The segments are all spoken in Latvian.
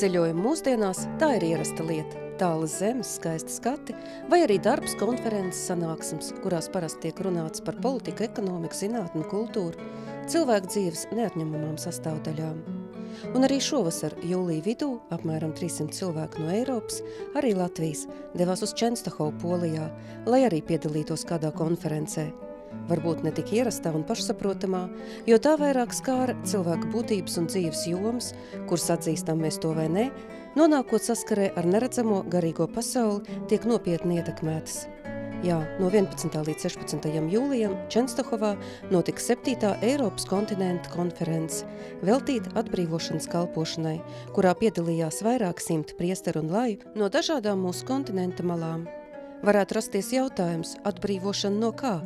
Ceļojumi mūsdienās tā ir ierasta lieta. Tālas zemes, skaisti skati, vai arī darbs, konferences, sanāksmes, kurās parasti tiek runāts par politiku, ekonomiku, zinātni, kultūru, cilvēku dzīves neatņemamām sastāvdaļām. Un arī šovasar, jūlija vidū, apmēram 300 cilvēku no Eiropas, arī Latvijas, devās uz Čenstohovu Polijā, lai arī piedalītos kādā konferencē. Varbūt ne tik ierastā un pašsaprotamā, jo tā vairāk skāra cilvēku būtības un dzīves jomas, kuras atzīstam mēs to vai ne, nonākot saskarē ar neredzamo garīgo pasauli, tiek nopietni ietekmētas. Jā, no 11. līdz 16. jūlijam Čenstohovā notika 7. Eiropas kontinenta konference, veltīta atbrīvošanas kalpošanai, kurā piedalījās vairāk simti priesteru un laju no dažādām mūsu kontinenta malām. Varētu rasties jautājums, atbrīvošana no kā?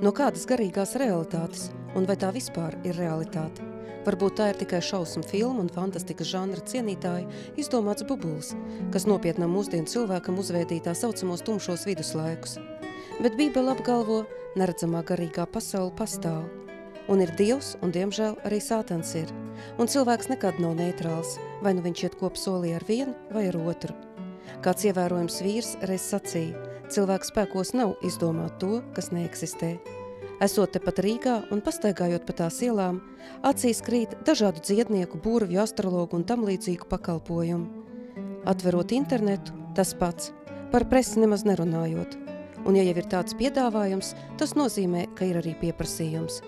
No kādas garīgās realitātes, un vai tā vispār ir realitāte? Varbūt tā ir tikai šausmu filmu un fantastikas žanra cienītāji izdomāts bubulis, kas nopietnam mūsdienu cilvēkam uzveidīja tā saucamos tumšos viduslaikus. Bet Bībele apgalvo, neredzamā garīgā pasaule pastāv. Un ir Dievs, un diemžēl arī Sātans ir. Un cilvēks nekad nav neitrāls, vai nu viņš iet kopsolī ar vienu vai ar otru. Kāds ievērojams vīrs reiz sacīja, cilvēku spēkos nav izdomāt to, kas neeksistē. Esot tepat Rīgā un pastaigājot pa tās ielām, acīs krīt dažādu dziednieku, burvju, astrologu un tam līdzīgu pakalpojumu. Atverot internetu, tas pats, par presi nemaz nerunājot. Un ja jau ir tāds piedāvājums, tas nozīmē, ka ir arī pieprasījums.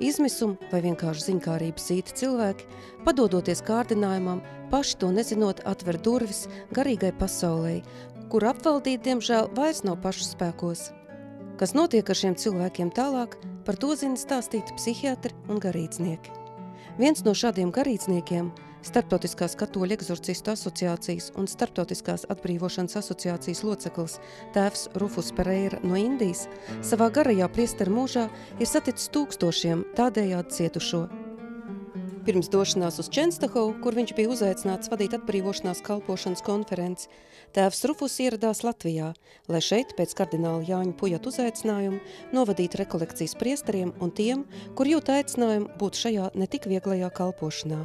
Izmisumi vai vienkārši ziņkārības zīti cilvēki, padodoties kārdinājumam, paši to nezinot, atver durvis garīgai pasaulei, kur apvaldīt, diemžēl, vairs nav pašu spēkos. Kas notiek ar šiem cilvēkiem tālāk, par to zina stāstīt psihiatri un garīdznieki. Viens no šādiem garīdzniekiem, Starptautiskās katoļu egzorcistu asociācijas un Starptautiskās atbrīvošanas asociācijas loceklis tēvs Rufus Pereira no Indijas, savā garajā priesteru mūžā ir saticis tūkstošiem tādējādi cietušo. Pirms došanās uz Čenstohovu, kur viņš bija uzaicināts vadīt atbrīvošanās kalpošanas konferenci, tēvs Rufus ieradās Latvijā, lai šeit pēc kardināla Jāņa Pujata uzaicinājuma novadītu rekolekcijas priesteriem un tiem, kur jūt aicinājumu būt šajā netik vieglajā kalpošanā.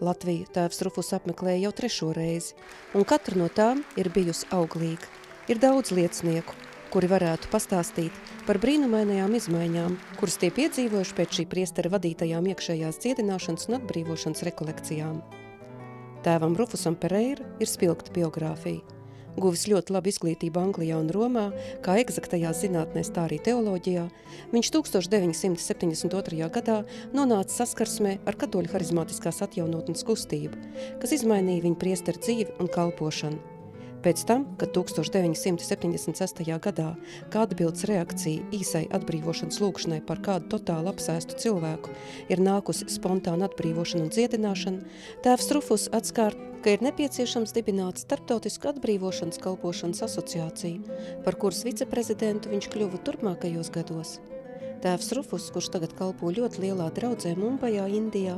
Latviju tēvs Rufus apmeklēja jau 3. reizi, un katra no tām ir bijusi auglīga. Ir daudz liecinieku, kuri varētu pastāstīt par brīnumainajām izmaiņām, kuras tie piedzīvojuši pēc šī priestera vadītajām iekšējās dziedināšanas un atbrīvošanas rekolekcijām. Tēvam Rufusam Pereira ir spilgta biogrāfija. Guvis ļoti labu izglītību Anglijā un Romā, kā eksaktajās zinātnēs, tā arī teoloģijā, viņš 1972. gadā nonāca saskarsmē ar katoļu harizmātiskās atjaunotnes kustību, kas izmainīja viņa priesteru dzīvi un kalpošanu. Pēc tam, kad 1976. gadā kā atbildes reakcija īsai atbrīvošanas lūgšanai par kādu totāli apsēstu cilvēku ir nākusi spontāna atbrīvošana un dziedināšana, tēvs Rufus atskārt, ka ir nepieciešams dibināt Starptautisku atbrīvošanas kalpošanas asociāciju, par kuras viceprezidentu viņš kļuva turpmākajos gados. Tēvs Rufus, kurš tagad kalpo ļoti lielā draudzē Mumbajā, Indijā,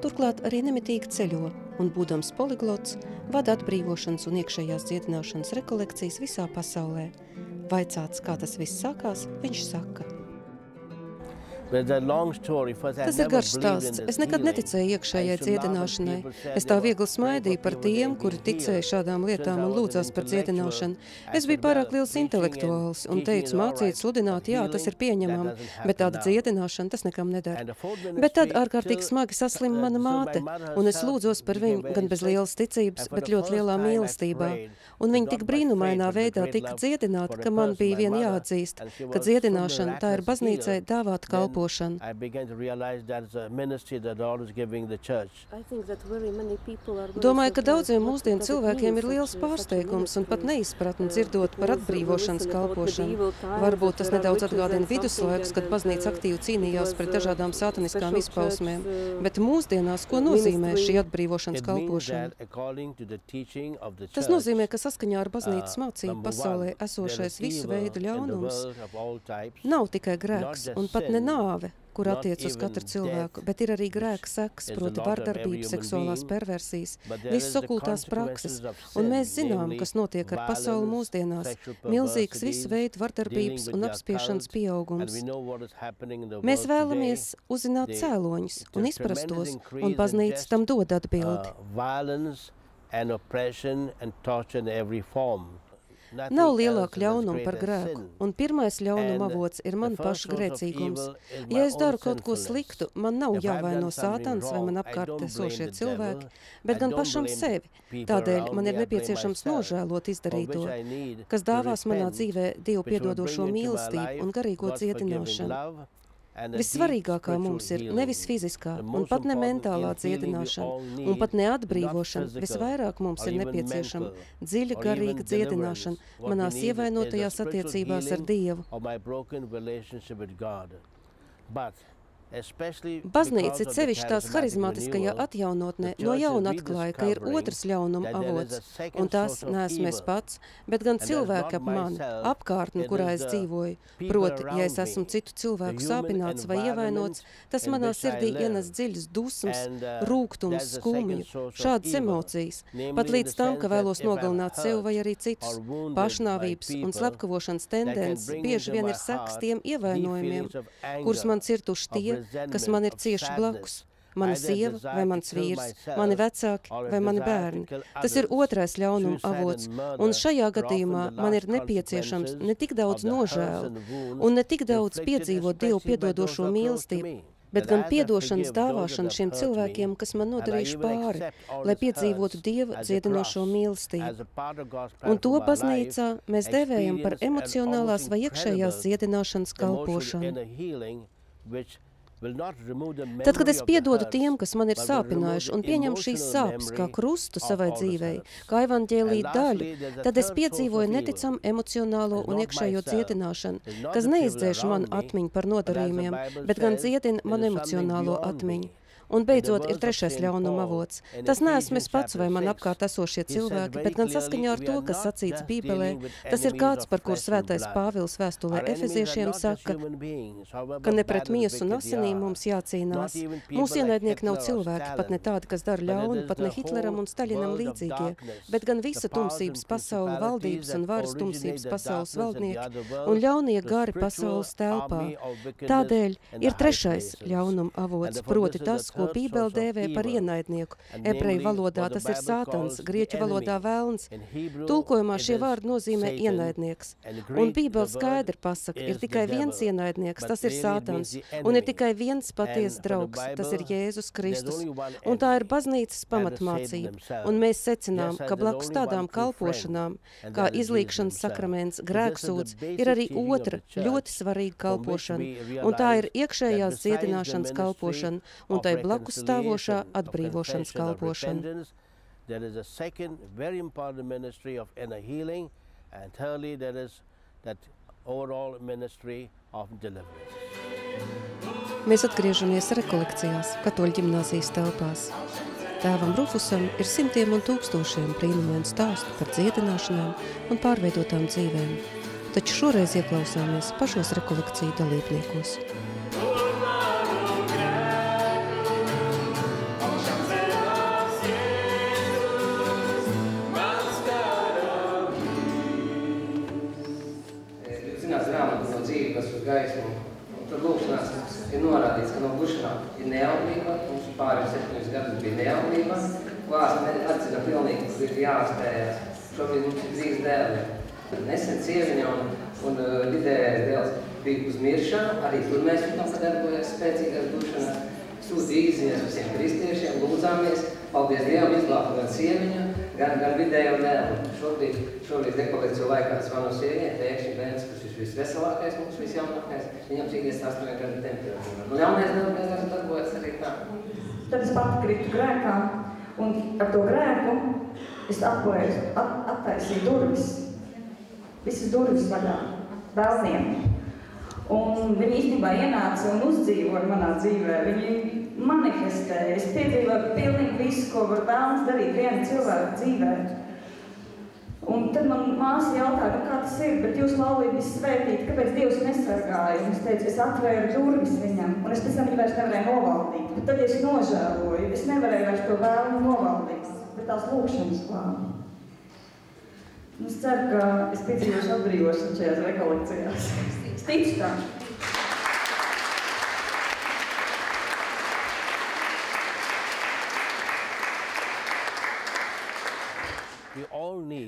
turklāt arī nemitīgi ceļo un, būdams poliglots, vada atbrīvošanas un iekšējās dziedināšanas rekolekcijas visā pasaulē. Vaicāts, kā tas viss sākās, viņš saka. Tas ir garš stāsts. Es nekad neticēju iekšējai dziedināšanai. Es tā viegli smaidīju par tiem, kuri ticēja šādām lietām un lūdzās par dziedināšanu. Es biju pārāk liels intelektuāls un teicu, mācīt, sludināt, jā, tas ir pieņemam, bet tāda dziedināšana tas nekam nedara. Bet tad ārkārtīgi smagi saslima mana māte, un es lūdzos par viņu gan bez lielas ticības, bet ļoti lielā mīlestībā. Un viņa tik brīnumainā veidā tika dziedināta, ka man bija vien jāatzīst, ka dziedināšana tā ir baznīcai dāvāta kalpošana. Domāju, ka daudziem mūsdienu cilvēkiem ir liels pārsteigums un pat neizpratni dzirdot par atbrīvošanas kalpošanu. Varbūt tas nedaudz atgādina viduslaikus, kad baznīca aktīvi cīnījās pret dažādām sataniskām izpausmēm. Bet mūsdienās, ko nozīmē šī atbrīvošanas kalpošana? Tas nozīmē, ka saskaņā ar baznīcas mācību pasaulē esošais visu veidu ļaunums nav tikai grēks un pat ne nāve, kur attiec uz katru cilvēku, bet ir arī grēka sekas, proti vardarbības, seksuālās perversijas, visas okultās prakses. Un mēs zinām, kas notiek ar pasauli mūsdienās, milzīgs visu veidu vardarbības un apspiešanas pieaugums. Mēs vēlamies uzzināt cēloņus un izprast tos, un baznīca tam dod atbildi. and oppression and torture in every form. Nav lielāka ļaunuma par grēku, un pirmais ļaunuma avots ir man paša grēcīgums. Ja es daru kaut ko sliktu, man nav jāvaino Sātans vai man apkārt esošie cilvēki, bet gan pašam sevi. Tādēļ man ir nepieciešams nožēlot izdarīto, kas dāvās manā dzīvē Dievu piedodošo mīlestību un garīgo dziedināšanu. Vissvarīgākā mums ir nevis fiziskā un pat ne mentālā dziedināšana un pat ne atbrīvošana. Visvairāk mums ir nepieciešama dziļa garīga dziedināšana manās ievainotajās attiecībās ar Dievu. Baznīca sevišķi tās harizmātiskajā atjaunotnē no jauna atklāja, ka ir otrs ļaunuma avots, un tas neesmu es pats, bet gan cilvēki ap mani, apkārtni, kurā es dzīvoju. Proti, ja es esmu citu cilvēku sāpināts vai ievainots, tas manā sirdī ienes dziļas dusmas, rūgtums, skumju, šādas emocijas, pat līdz tam, ka vēlos nogalināt sev vai arī citus. Pašnāvības un slepkavošanas tendences bieži vien ir sekas tiem ievainojumiem, kurus man cirtuši tie, kas man ir cieši blakus. Mana sieva vai mans vīrs, mani vecāki vai mani bērni. Tas ir otrais ļaunuma avots, un šajā gadījumā man ir nepieciešams ne tik daudz nožēlu un ne tik daudz piedzīvot Dievu piedodošo mīlestību, bet gan piedošanas dāvāšanu šiem cilvēkiem, kas man nodarījuši pāri, lai piedzīvotu Dieva dziedinošo mīlestību. Un to baznīcā mēs devējam par emocionālās vai iekšējās dziedināšanas kalpošanu. Tad, kad es piedodu tiem, kas man ir sāpinājuši, un pieņemu šīs sāpes kā krustu savai dzīvei, kā evaņģēlija daļu, tad es piedzīvoju neticamu emocionālo un iekšējo dziedināšanu, kas neizdzēš manu atmiņu par nodarījumiem, bet gan dziedina manu emocionālo atmiņu. Un beidzot ir trešais ļaunuma avots. Tas neesmu es pats vai man apkārt esošie cilvēki, bet gan saskaņā ar to, kas sacīts Bībelē, tas ir kāds, par kur svētais Pāvils vēstulē Efeziešiem saka, ka ne pret miesu un asinīm mums jācīnās. Mūsu ienaidnieki nav cilvēki, pat ne tādi, kas dara ļaunu, pat ne Hitleram un Staļinam līdzīgie, bet gan visa tumsības pasaule valdības un varas tumsības pasaules valdnieki un ļaunie gari pasaules telpā. Tādēļ ir trešais ļaunuma avots, proti tas, ko Bībele dēvē par ienaidnieku. Ebreju valodā tas ir Sātans, grieķu valodā velns. Tulkojumā šie vārdi nozīmē ienaidnieks. Un Bībele skaidri pasaka, ir tikai viens ienaidnieks, tas ir Sātans, un ir tikai viens patiesa draugs, tas ir Jēzus Kristus. Un tā ir baznīcas pamatmācība. Un mēs secinām, ka blakus tādām kalpošanām, kā izlīgšanas sakraments, grēksūds, ir arī otra ļoti svarīga kalpošana. Un tā ir iekšējās dziedināšanas kalpošana, un tai blakus stāvošā atbrīvošanas kalpošana. There is a second very important ministry of inner healing, and thirdly there is that overall ministry of deliverance. Mēs atgriežamies rekolekcijās Katoļu ģimnāzijas telpās. Tēvam Rufusam ir simtiem un tūkstošiem brīnumainu stāstu par dziedināšanām un pārveidotām dzīvēm, taču šoreiz ieklausāmies pašos rekolekciju dalībniekos. Gaismu. Un tad lūkšanās ir norādīts, ka no glušanām ir neauglība, mums pāriem 7 gadus bija neauglība, klāsa atcina pilnīgi, kur ir jāārstējās. Šobrīd mums ir 3 dēli. Nesen sieviņa un vidējais dēls bija uz miršanu, arī tur mēs jūtam, ka darbojas spēcīgās glušanās. Sūtīja izziņas visiem kristiešiem, lūdzāmies, paldies Dievam, izglāba gan sieviņu, gan vidējo dēlu. Šobrīd rekolekciju laikā zvanu sieviņai, pēkšņi bērns, kurš ir visveselākais, mums visjaunākais, viņam cik ir 8 gadu temperatūra. Nu, jaunais dēls darbojas arī tā. Tad es pati kritu grēkā, un ar to grēku es attaisīju durvis. Visas durvis vaļā, vēlniem. Un viņi īstenībā ienāca un uzdzīvoja manā dzīvē. Viņi manifestēja. Es piedzīvoju pilnīgi visu, ko var vēlams darīt viena cilvēka dzīvē. Un tad man māsa jautāja, kā tas ir, bet jūs laulība ir svētīta, kāpēc Dievs nesargāja? Un es teicu, es atvēru durvis viņam, un es pēc tam viņu vairs nevarēju novaldīt. Bet tad es nožēloju, es nevarēju vairs to vēlmu novaldīt, bet tās lūkšanas klāja. Es ceru, ka es piedzīvošu atbrīvošanu šajās rekolekcijās. Es ticu tā.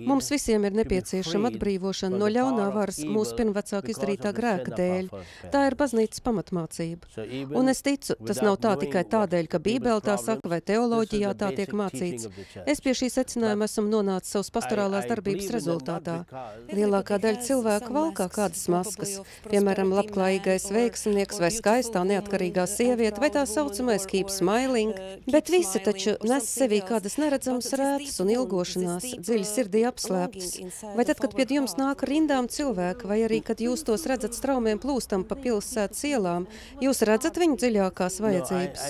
Mums visiem ir nepieciešama atbrīvošana no ļaunā varas mūsu pirmvecāku izdarītā grēka dēļ. Tā ir baznīcas pamatmācība. Un es ticu, tas nav tā tikai tādēļ, ka Bībele tā saka vai teoloģijā tā tiek mācīts. Es pie šī secinājuma esmu nonācis savas pastorālās darbības rezultātā. Lielākā daļa cilvēku valkā kādas maskas, piemēram, labklājīgais veiksminieks vai skaistā neatkarīgā sieviete vai tā saucamais keep smiling, bet visi taču nes sevī kādas neredzamas rētas un ilgošanās, dziļi sirdī apslēptas. Vai tad, kad pie jums nāk rindām cilvēki, vai arī, kad jūs tos redzat straumiem plūstam pa pilsētas ielām, jūs redzat viņu dziļākās vajadzības?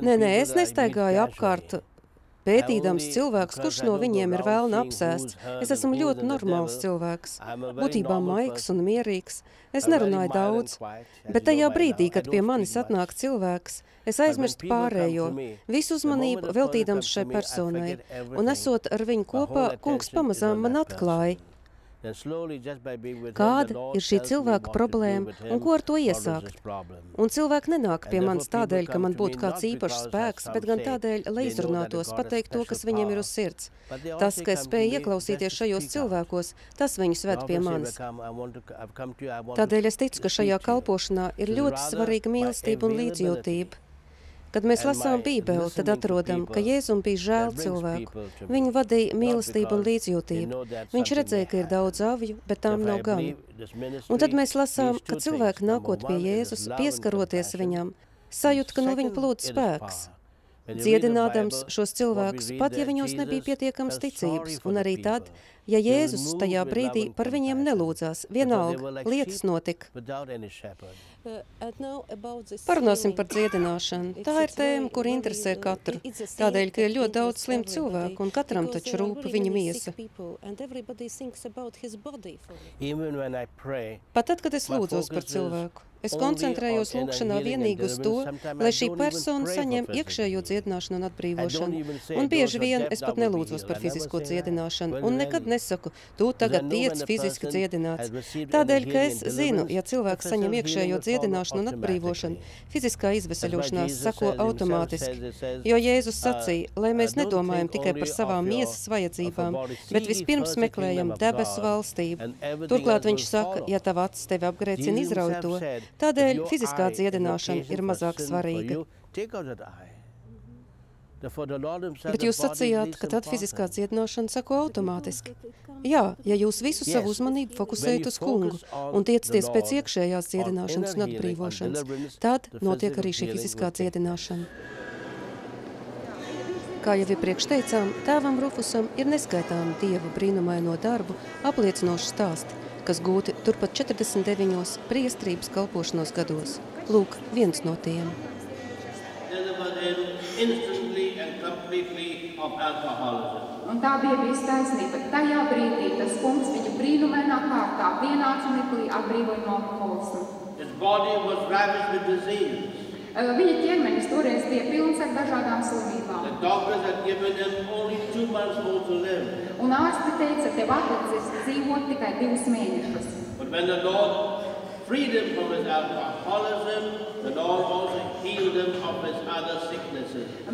Nē, es nestaigāju apkārt, pētīdams cilvēks, kurš no viņiem ir vēlna apsēsts. Es esmu ļoti normāls cilvēks, būtībā maigs un mierīgs. Es nerunāju daudz, bet tajā brīdī, kad pie manis atnāk cilvēks, es aizmirstu pārējo, visu uzmanību veltīdams šai personai, un esot ar viņu kopā, kungs pamazām man atklāja, kāda ir šī cilvēka problēma un ko ar to iesākt. Un cilvēki nenāk pie manis tādēļ, ka man būtu kāds īpašs spēks, bet gan tādēļ, lai izrunātos, pateikt to, kas viņiem ir uz sirds. Tas, ka es spēju ieklausīties šajos cilvēkos, tas viņus ved pie manis. Tādēļ es ticu, ka šajā kalpošanā ir ļoti svarīga mīlestība un līdzjūtība. Kad mēs lasām Bībeli, tad atrodam, ka Jēzum bija žēl cilvēku. Viņu vadīja mīlestība un līdzjūtība. Viņš redzēja, ka ir daudz avju, bet tām nav gana. Un tad mēs lasām, ka cilvēki nākot pie Jēzus, pieskaroties viņam, sajūt, ka no viņa plūd spēks. Dziedinādams šos cilvēkus, pat ja viņos nebija pietiekams ticības, un arī tad, ja Jēzus tajā brīdī par viņiem nelūdzās, vienalga, lietas notika. Parunāsim par dziedināšanu. Tā ir tēma, kur interesē katru. Tādēļ, ka ir ļoti daudz slimu cilvēku, un katram taču rūp viņa miesa. Pat tad, kad es lūdzos par cilvēku, es koncentrējos lūkšanā vienīgi uz to, lai šī persona saņem iekšējo dziedināšanu un atbrīvošanu. Un bieži vien es pat nelūdzos par fizisko dziedināšanu, un nekad nesaku, tu tagad tiec fiziski dziedināts. Tādēļ, ka es zinu, ja cilvēks saņem iekšējo dziedināšanu un atbrīvošanu, fiziskā izveseļošanās sako automātiski. Jo Jēzus sacīja, lai mēs nedomājam tikai par savām miesas vajadzībām, bet vispirms meklējam debesu valstību. Turklāt viņš saka, ja tava acis tevi apgrēcina, izrauj to. Tādēļ fiziskā dziedināšana ir mazāk svarīga. Bet jūs sacījāt, ka tad fiziskā dziedināšana sako automātiski. Jā, ja jūs visu savu uzmanību fokusējat uz kungu un tiecaties pēc iekšējās dziedināšanas un atbrīvošanas, tad notiek arī šī fiziskā dziedināšana. Kā jau iepriekš teicām, tēvam Rufusam ir neskaitāmi Dieva brīnumaino darbu apliecinoši stāsti, kas gūti turpat 49 priestrības kalpošanos gados. Lūk, viens no tiem. Un tā bija visa taisnība. Tajā brīdī tas kungs viņu brīnumainā kārtā vienāds mirklī atbrīvoja no alkoholisma. Viņa ķermenis toreiz bija pilns ar dažādām slimībām. Un ārsti teica, tev atlicis dzīvot tikai 2 mēnešus.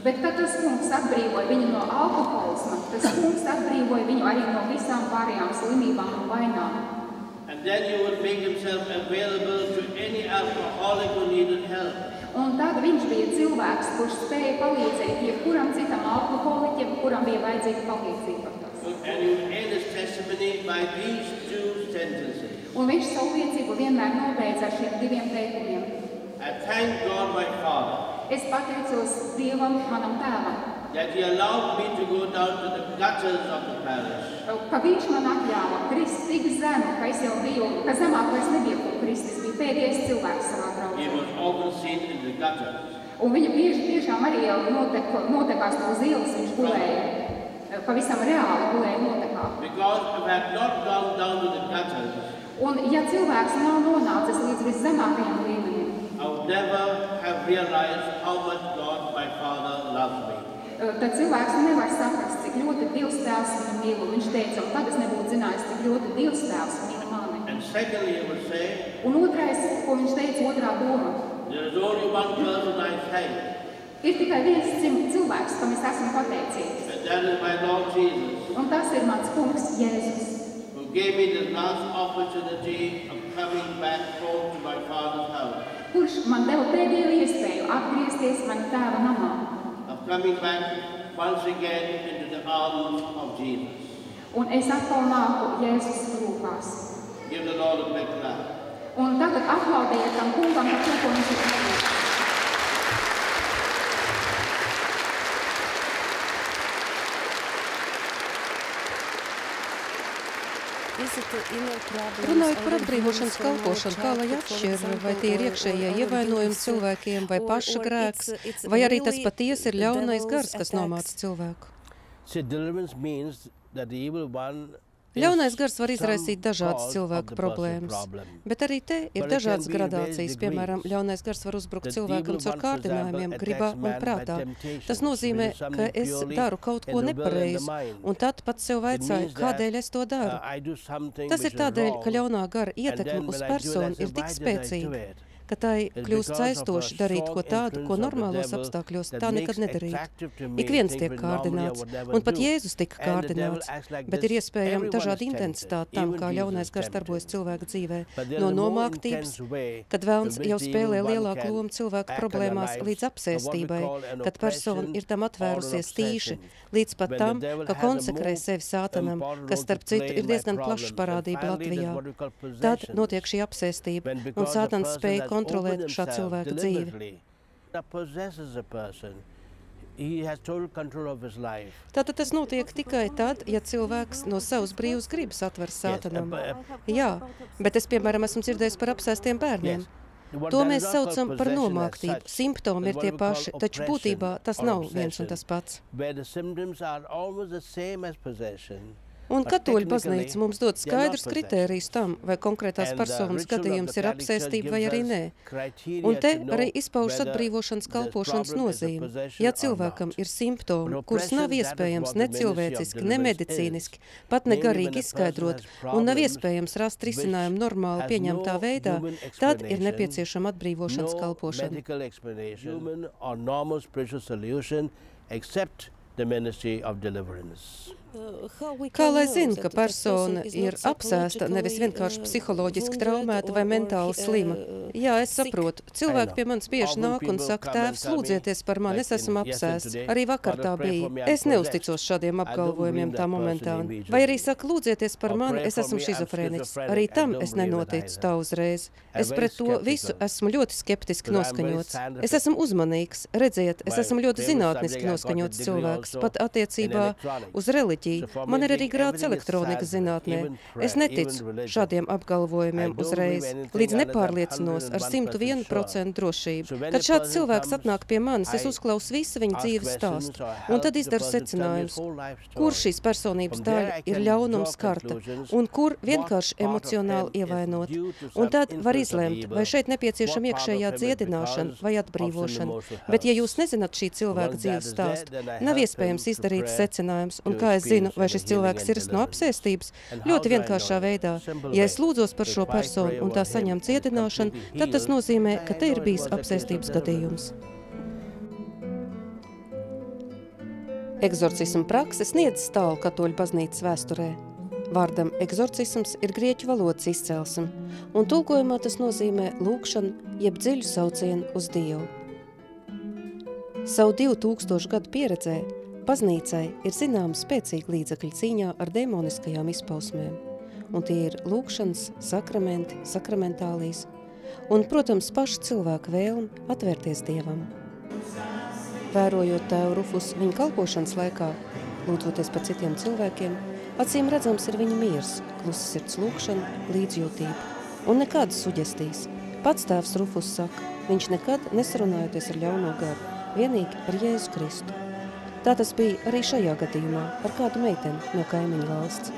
Bet kad tas kungs atbrīvoja viņu no alkoholisma, tas kungs atbrīvoja viņu arī no visām pārējām slimībām un vainām. And then he would make himself available to any alcoholic who needed help. Un tad viņš bija cilvēks, kurš spēja palīdzēt jebkuram citam alkoholiķiem, kuram bija vajadzīga palīdzība. Un viņš savu liecību vienmēr nobeidz ar šiem 2 teikumiem. Es pateicos Dievam, manam tēvam, ka viņš man atļāva krist tik zemu, ka es jau biju, ka zemāk vairs nebija, ko kristis bija pēdējais cilvēks savā draudzē. Un viņa bieži tiešām arī jau notekās no uz ielas, viņš gulēja. Pavisam reāli gulēja notekā. Un ja cilvēks nav nonācis līdz viszemākajam līmenim, tad cilvēks nevar saprast, cik ļoti Dievs tēvs viņu mīl. Viņš teica, un tad es nebūtu zinājis, cik ļoti Dievs tēvs mīl mani. Un otrais, ko viņš teica, otrā doma. Ir tikai viens cilvēks, kam es esmu pateicīgs. that is my Lord Jesus. Un tas ir mans kungs Jēzus. Who gave me the last opportunity of coming back home to my Father's house. Kurš man deva pēdējo iespēju atgriezties mana tēva namā. Of coming back once again into the arms of Jesus. Un es atkal nāku Jēzus rūpās. Give the Lord a big clap. Un tagad aplaudējiet tam kungam par to, ko viņš ir darījis. Runājot par atbrīvošanas kalpošanu, kā lai atšķir, vai tie ir iekšējie ievainojumi cilvēkiem, vai paša grēks, vai arī tas patiesi ir ļaunais gars, kas nomāca cilvēku? Ļaunais gars var izraisīt dažādas cilvēku problēmas, bet arī te ir dažādas gradācijas. Piemēram, ļaunais gars var uzbrukt cilvēkam caur kārdinājumiem, gribā un prātā. Tas nozīmē, ka es daru kaut ko nepareizi, un tad pats sev vaicāju, kādēļ es to daru. Tas ir tādēļ, ka ļaunā gara ietekme uz personu ir tik spēcīga, ka tai kļūst saistoši darīt ko tādu, ko normālos apstākļos tā nekad nedarīt. Ik viens tiek kārdināts, un pat Jēzus tika kārdināts, bet ir iespējama dažāda intensitāte tam, kā ļaunais gars darbojas cilvēka dzīvē. No nomāktības, kad velns jau spēlē lielāku lomu cilvēku problēmās, līdz apsēstībai, kad persona ir tam atvērusies tīši, līdz pat tam, ka konsekrē sevi sātanam, kas starp citu ir diezgan plaša parādība Latvijā. Tad notiek šī apsēstība, un sātans spēja kontrolēt šā cilvēka dzīvi. Tātad tas notiek tikai tad, ja cilvēks no savas brīvas gribas atver sātanam. Jā, bet es, piemēram, esmu dzirdējis par apsēstiem bērniem. To mēs saucam par nomāktību. Simptomi ir tie paši, taču būtībā tas nav viens un tas pats. Un katoļu baznīca mums dod skaidrus kritērijus tam, vai konkrētās personas gadījums ir apsēstība vai arī nē. Un te arī izpaužas atbrīvošanas kalpošanas nozīme. Ja cilvēkam ir simptomi, kurus nav iespējams ne cilvēciski, ne medicīniski, pat ne garīgi izskaidrot, un nav iespējams rast risinājumu normāli pieņemtā veidā, tad ir nepieciešama atbrīvošanas kalpošana. Kā lai zina, ka persona ir apsēsta, nevis vienkārši psiholoģiski traumēta vai mentāli slima? Jā, es saprotu. Cilvēki pie manis bieži nāk un saka, tēvs, lūdzieties par mani, es esmu apsēsts. Arī vakar tā bija. Es neuzticos šādiem apgalvojumiem tā momentāni. Vai arī saka, lūdzieties par mani, es esmu šizofrēniķis. Arī tam es nenoticu tā uzreiz. Es pret to visu esmu ļoti skeptiski noskaņots. Es esmu uzmanīgs. Redziet, es esmu ļoti zinātniski noskaņots cilvēks, pat attiecībā uz reliģiju. Man ir arī grāds elektronikas zinātnē. Es neticu šādiem apgalvojumiem uzreiz, līdz nepārliecinos ar 101% drošību. Kad šāds cilvēks atnāk pie manis, es uzklausu visu viņa dzīves stāstu, un tad izdaru secinājumus, kur šīs personības daļa ir ļaunums karta, un kur vienkārši emocionāli ievainot. Un tad var izlemt, vai šeit nepieciešama iekšējā dziedināšana vai atbrīvošana. Bet ja jūs nezināt šī cilvēka dzīves stāstu, nav iespējams izdarīt secinājums, un kā es zinu, vai šis cilvēks ir no apsēstības, ļoti vienkāršā veidā. Ja es lūdzos par šo personu un tā saņem dziedināšanu, tad tas nozīmē, ka te ir bijis apsēstības gadījums. Eksorcisma prakse sniedz tālu katoļu baznīcas vēsturē. Vārdam eksorcisms ir grieķu valodas izcelsme, un tulkojumā tas nozīmē lūgšanu, jeb dziļu saucienu uz Dievu. Savu 2000 gadu pieredzē baznīcai ir zināma spēcīga līdzekļa cīņā ar demoniskajām izpausmēm, un tie ir lūgšanas, sakramenti, sakramentālijas un, protams, paša cilvēka vēlme atvērties Dievam. Vērojot tēvu Rufusu viņa kalpošanas laikā, lūdzoties par citiem cilvēkiem, acīm redzams ir viņa miers, klusa sirds lūgšana, līdzjūtība un nekādas suģestijas. Pats tēvs Rufus saka, viņš nekad nesarunājoties ar ļauno garu, vienīgi ar Jēzu Kristu. Tā tas bija arī šajā gadījumā ar kādu meiteni no kaimiņu valsts.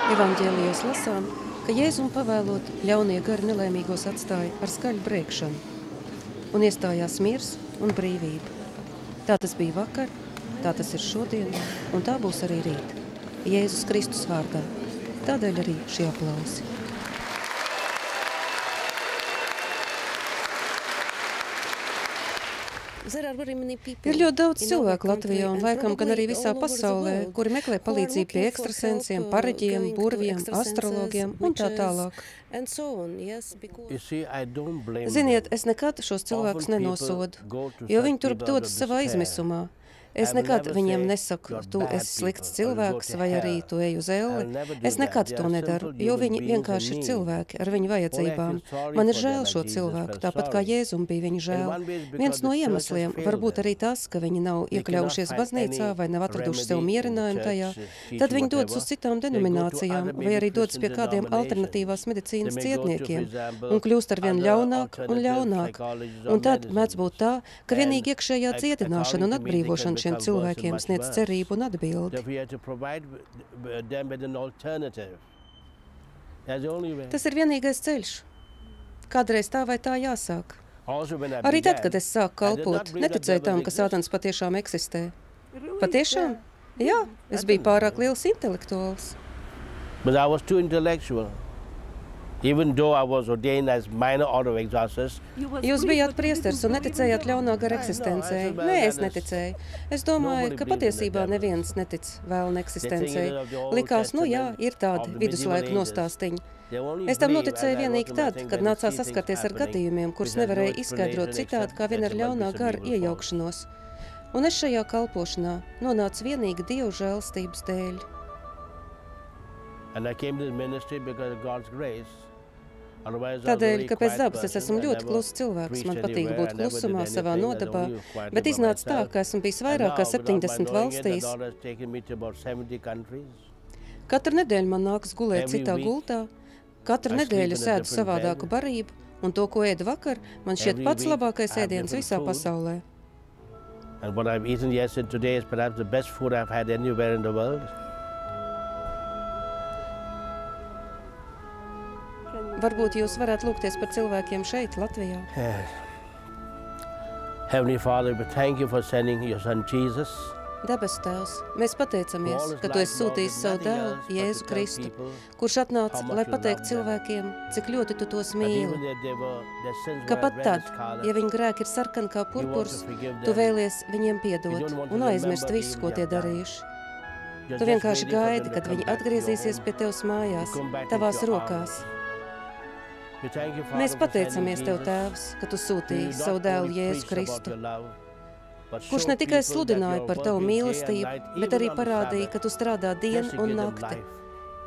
Evanģēlijos lasām, ka Jēzum pavēlot ļaunie gari nelēmīgos atstāja ar skaļu brēkšanu, un iestājās miers un brīvība. Tā tas bija vakar, tā tas ir šodien, un tā būs arī rīt. Jēzus Kristus vārdā. Tādēļ arī šie aplausi. Ir ļoti daudz cilvēku Latvijā un laikam gan arī visā pasaulē, kuri meklē palīdzību pie ekstrasensiem, pareģiem, burviem, astrologiem un tā tālāk. Ziniet, es nekad šos cilvēkus nenosodu, jo viņi turp dodas savā izmisumā. Es nekad viņiem nesaku, tu esi slikts cilvēks vai arī tu ej uz elli. Es nekad to nedaru, jo viņi vienkārši ir cilvēki ar viņu vajadzībām. Man ir žēl šo cilvēku, tāpat kā Jēzum bija viņa žēl. Viens no iemesliem var būt arī tas, ka viņi nav iekļaujušies baznīcā vai nav atraduši sev mierinājumu tajā. Tad viņi dodas uz citām denominācijām vai arī dodas pie kādiem alternatīvās medicīnas cietniekiem un kļūst arvien ļaunāk un ļaunāk. Un tad mēdz būt tā, ka vienīgi iekšējā dziedināšana un atbrīvošana šiem cilvēkiem sniedz cerību un atbildi. Tas ir vienīgais ceļš. Kādreiz tā vai tā jāsāk. Arī tad, kad es sāku kalpot, neticēju tam, ka Sātans patiešām eksistē. Patiešām? Jā, es biju pārāk liels intelektuāls. But I was too intellectual. Even though I was ordained as minor order exorcist. Jūs bijāt priesteris un neticējāt ļaunā gara eksistencei. Nē, es neticēju. Es domāju, ka patiesībā neviens netic vēlna eksistencei. Likās, nu jā, ir tādi viduslaiku nostāstiņi. Es tam noticēju vienīgi tad, kad nācās saskarties ar gadījumiem, kurus nevarēja izskaidrot citādi kā vien ar ļaunā gara iejaukšanos. Un es šajā kalpošanā nonācu vienīgi Dievu žēlstības dēļ. And I came to the ministry because of God's grace. Tādēļ, ka pēc dabas es esmu ļoti kluss cilvēks, man patīk būt klusumā savā nodabā, bet iznāca tā, ka esmu bijis vairāk kā 70 valstīs. Katru nedēļu man nākas gulēt citā gultā, katru nedēļu sēdu savādāku barību, un to, ko ēdu vakar, man šķiet pats labākais ēdiens visā pasaulē. And what I've eaten yesterday today is perhaps the best food I've had anywhere in the world. Varbūt jūs varētu lūgties par cilvēkiem šeit, Latvijā. Heavenly Father, we thank you for sending your son Jesus. Debesu Tēvs, mēs pateicamies, ka tu esi sūtījis savu dēlu, Jēzu Kristu, kurš atnāca, lai pateiktu cilvēkiem, cik ļoti tu tos mīli. Ka pat tad, ja viņu grēki ir sarkani kā purpurs, tu vēlies viņiem piedot un aizmirst visu, ko tie darījuši. Tu vienkārši gaidi, kad viņi atgriezīsies pie tevs mājās, tavās rokās. Mēs pateicamies Tev, Tēvs, ka Tu sūtīji savu dēlu Jēzu Kristu, kurš ne tikai sludināja par Tavu mīlestību, bet arī parādīja, ka Tu strādā dienu un nakti,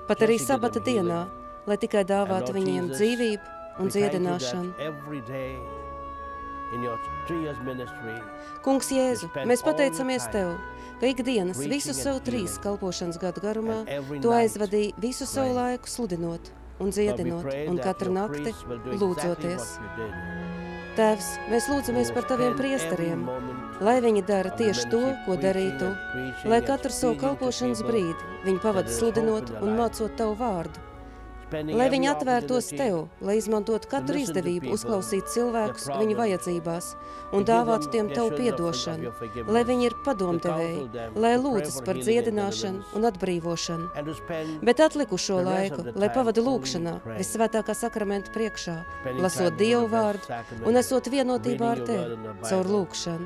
pat arī sabata dienā, lai tikai dāvātu viņiem dzīvību un dziedināšanu. Kungs Jēzu, mēs pateicamies Tev, ka ikdienas visu savu 3 kalpošanas gadu garumā Tu aizvadīji visu savu laiku sludinot un dziedinot, un katru nakti lūdzoties. Tēvs, mēs lūdzamies par Taviem priesteriem, lai viņi dara tieši to, ko darīji Tu, lai katru savu kalpošanas brīdi viņi pavada sludinot un mācot Tavu vārdu, lai viņi atvērtos Tev, lai izmantotu katru izdevību uzklausīt cilvēkus viņu vajadzībās un dāvātu tiem Tavu piedošanu, lai viņi ir padomdevēji, lai lūdzas par dziedināšanu un atbrīvošanu. Bet atlikušo laiku, lai pavada lūkšanā, Vissvētākā sakramenta priekšā, lasot Dievu vārdu un esot vienotībā ar Tevi caur lūkšanu.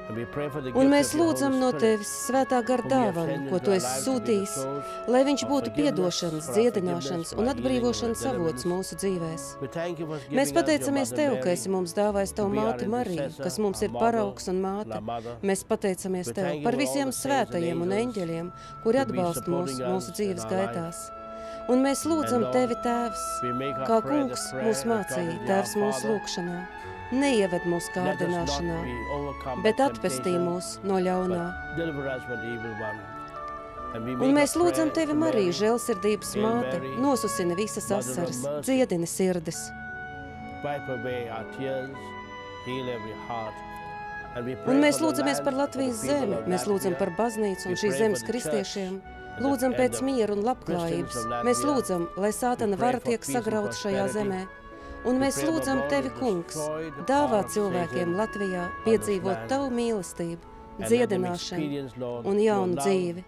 Un mēs lūdzam no Tevis svētā gara dāvanu, ko Tu esi sūtījis, lai viņš būtu piedošanas, dziedināšanas un atbrīvošanas avots mūsu dzīvēs. Mēs pateicamies Tev, ka esi mums dāvājis Tavu māti Mariju, kas mums ir paraugs un māte. Mēs pateicamies Tev par visiem svētajiem un eņģeļiem, kuri atbalsta mūsu dzīves gaitās. Un mēs lūdzam Tevi, Tēvs, kā Kungs mūs mācīja, Tēvs mūsu lūkšanā. Neieved mūsu kārdināšanā, bet atpestī mūs no ļaunā. Un mēs lūdzam Tevi, Marija, žēlsirdības māte, nosusini visas asaras, dziedini sirdis. Un mēs lūdzamies par Latvijas zemi, mēs lūdzam par baznīcu un šīs zemes kristiešiem, lūdzam pēc mieru un labklājības, mēs lūdzam, lai sātana vara tiek sagrauts šajā zemē, un mēs lūdzam Tevi, Kungs, dāvā cilvēkiem Latvijā piedzīvot Tavu mīlestību, dziedināšanu un jaunu dzīvi.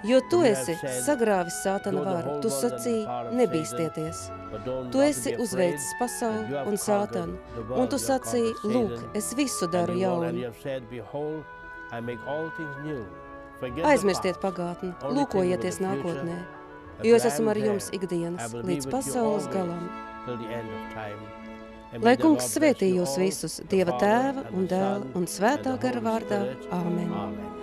Jo Tu esi sagrāvis sātana varu, Tu sacīji, nebīstieties. Tu esi uzveicis pasauli un sātanu, un Tu sacīji, lūk, es visu daru jaunu. Aizmirstiet pagātni, lūkojieties nākotnē, jo es esmu ar jums ikdienas līdz pasaules galam. Lai Kungs svētī jūs visus, Dieva Tēva un Dēla un Svētā gara vārdā. Āmen.